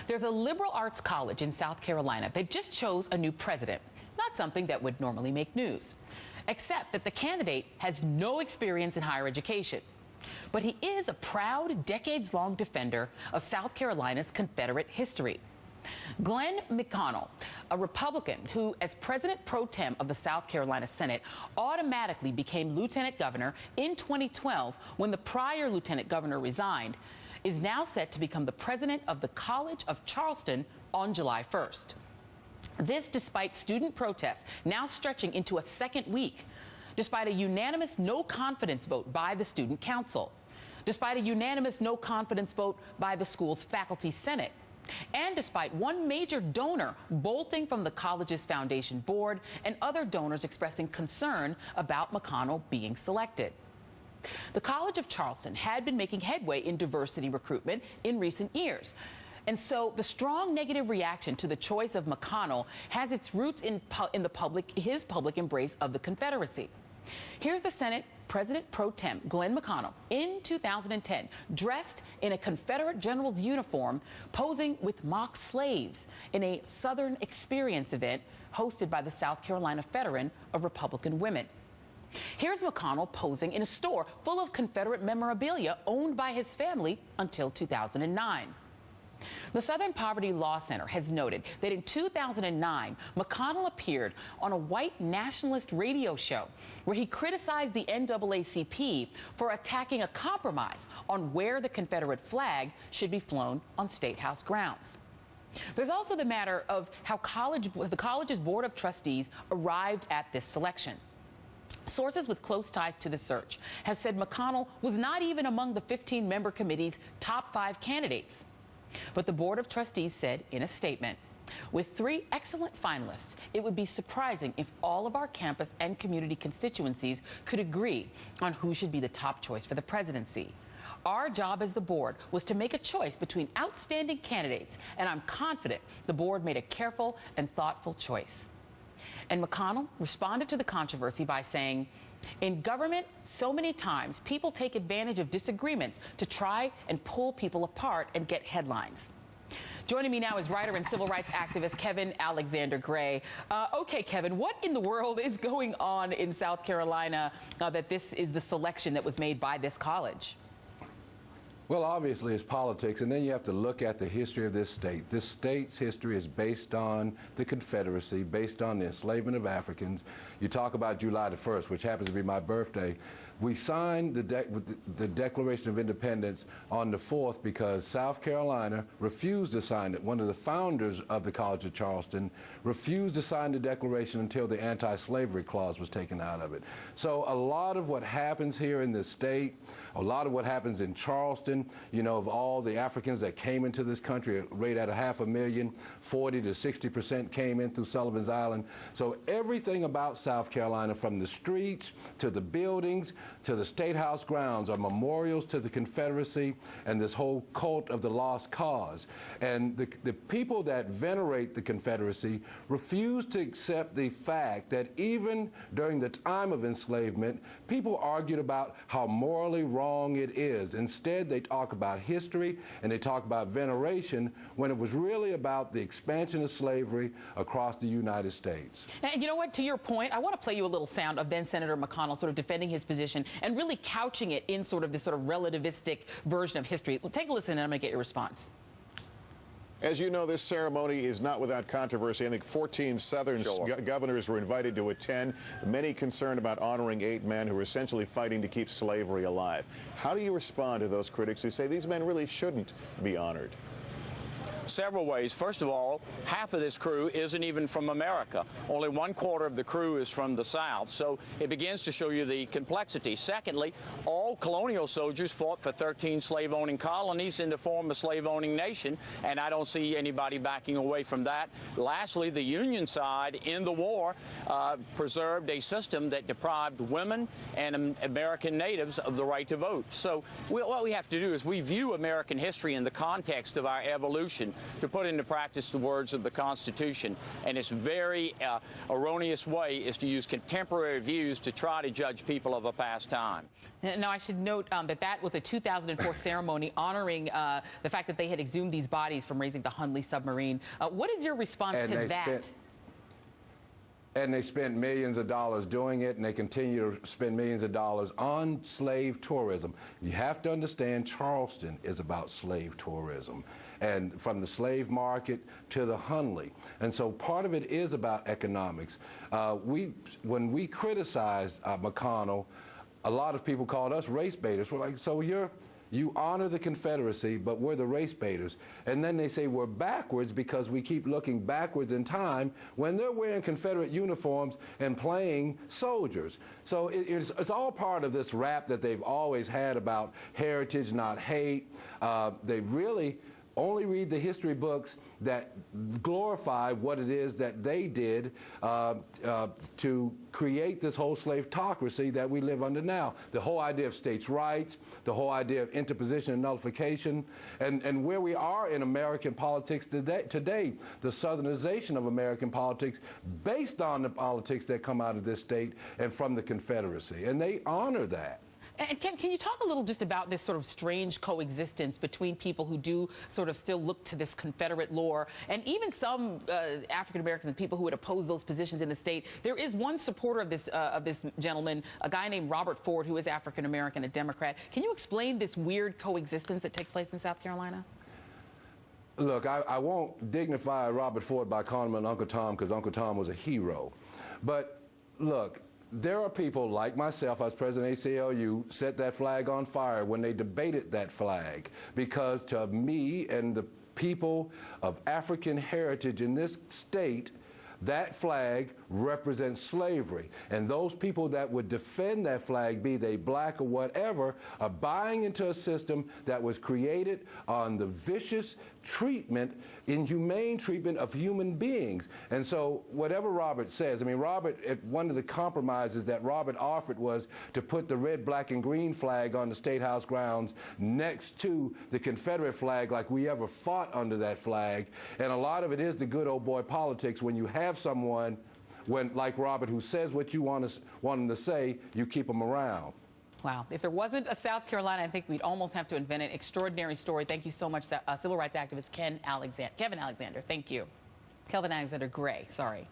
There's a liberal arts college in South Carolina that just chose a new president. Not something that would normally make news, except that the candidate has no experience in higher education. But he is a proud, decades-long defender of South Carolina's Confederate history. Glenn McConnell, a Republican who, as president pro tem of the South Carolina Senate, automatically became lieutenant governor in 2012 when the prior lieutenant governor resigned, is now set to become the president of the College of Charleston on July 1st. This despite student protests now stretching into a second week, despite a unanimous no-confidence vote by the Student Council, despite a unanimous no-confidence vote by the school's Faculty Senate, and despite one major donor bolting from the college's foundation board and other donors expressing concern about McConnell being selected. The College of Charleston had been making headway in diversity recruitment in recent years. And so the strong negative reaction to the choice of McConnell has its roots in his public embrace of the Confederacy. Here's the Senate President pro tem Glenn McConnell in 2010, dressed in a Confederate general's uniform, posing with mock slaves in a Southern Experience event hosted by the South Carolina Veteran of Republican Women. Here's McConnell posing in a store full of Confederate memorabilia owned by his family until 2009. The Southern Poverty Law Center has noted that in 2009, McConnell appeared on a white nationalist radio show where he criticized the NAACP for attacking a compromise on where the Confederate flag should be flown on State House grounds. There's also the matter of how the college's Board of Trustees arrived at this selection. Sources with close ties to the search have said McConnell was not even among the 15-member committee's top 5 candidates. But the Board of Trustees said in a statement, with 3 excellent finalists, it would be surprising if all of our campus and community constituencies could agree on who should be the top choice for the presidency. Our job as the board was to make a choice between outstanding candidates, and I'm confident the board made a careful and thoughtful choice. And McConnell responded to the controversy by saying, in government, so many times people take advantage of disagreements to try and pull people apart and get headlines. Joining me now is writer and civil rights activist Kevin Alexander Gray. Okay, Kevin, what in the world is going on in South Carolina that this is the selection that was made by this college? Well, obviously, it's politics, and then you have to look at the history of this state. This state's history is based on the Confederacy, based on the enslavement of Africans. You talk about July the 1st, which happens to be my birthday. We signed the Declaration of Independence on the 4th because South Carolina refused to sign it. One of the founders of the College of Charleston refused to sign the Declaration until the anti-slavery clause was taken out of it. So a lot of what happens here in this state, a lot of what happens in Charleston, you know, of all the Africans that came into this country, right at 500,000, 40 to 60% came in through Sullivan's Island. So everything about South Carolina, from the streets to the buildings to the State House grounds, are memorials to the Confederacy and this whole cult of the lost cause. And the people that venerate the Confederacy refuse to accept the fact that even during the time of enslavement, people argued about how morally wrong it is. Instead, they talk about history and they talk about veneration when it was really about the expansion of slavery across the United States. And you know what, to your point, I want to play you a little sound of then Senator McConnell sort of defending his position and really couching it in sort of this sort of relativistic version of history. Well, take a listen and I'm going to get your response. As you know, this ceremony is not without controversy. I think 14 Southern governors were invited to attend, many concerned about honoring 8 men who were essentially fighting to keep slavery alive. How do you respond to those critics who say these men really shouldn't be honored? Several ways. First of all, half of this crew isn't even from America. Only 1/4 of the crew is from the South, so it begins to show you the complexity. Secondly, all colonial soldiers fought for 13 slave-owning colonies in the form of slave-owning nation, and I don't see anybody backing away from that. Lastly, the Union side in the war preserved a system that deprived women and American natives of the right to vote. So what we have to do is we view American history in the context of our evolution. to put into practice the words of the Constitution. And its very erroneous way is to use contemporary views to try to judge people of a past time. Now, I should note that was a 2004 ceremony honoring the fact that they had exhumed these bodies from raising the Hunley submarine. What is your response to that? And they spent millions of dollars doing it, and they continue to spend millions of dollars on slave tourism. You have to understand Charleston is about slave tourism, and from the slave market to the Hunley. And so part of it is about economics. When we criticized McConnell, a lot of people called us race baiters. We're like, so you honor the Confederacy, but we're the race baiters. And then they say we're backwards because we keep looking backwards in time when they're wearing Confederate uniforms and playing soldiers. So it's all part of this rap that they've always had about heritage, not hate. They really only read the history books that glorify what it is that they did to create this whole slaveocracy that we live under now. The whole idea of states' rights, the whole idea of interposition and nullification, and where we are in American politics today, the southernization of American politics based on the politics that come out of this state and from the Confederacy. And they honor that. And can you talk a little just about this sort of strange coexistence between people who do sort of still look to this Confederate lore, and even some African Americans and people who would oppose those positions in the state? There is one supporter of this gentleman, a guy named Robert Ford, who is African American, a Democrat. Can you explain this weird coexistence that takes place in South Carolina? Look, I won't dignify Robert Ford by calling him Uncle Tom, because Uncle Tom was a hero. But look, there are people like myself, as president of ACLU, set that flag on fire when they debated that flag, because to me and the people of African heritage in this state, that flag represents slavery. And those people that would defend that flag, be they black or whatever, are buying into a system that was created on the vicious treatment, inhumane treatment of human beings. And so whatever Robert says, I mean, one of the compromises that Robert offered was to put the red, black, and green flag on the State House grounds next to the Confederate flag, like we ever fought under that flag. And a lot of it is the good old boy politics. When you have someone like Robert who says what you want him to say, you keep him around. Wow. If there wasn't a South Carolina, I think we'd almost have to invent an extraordinary story. Thank you so much, civil rights activist Kevin Alexander. Thank you. Kelvin Alexander Gray, sorry.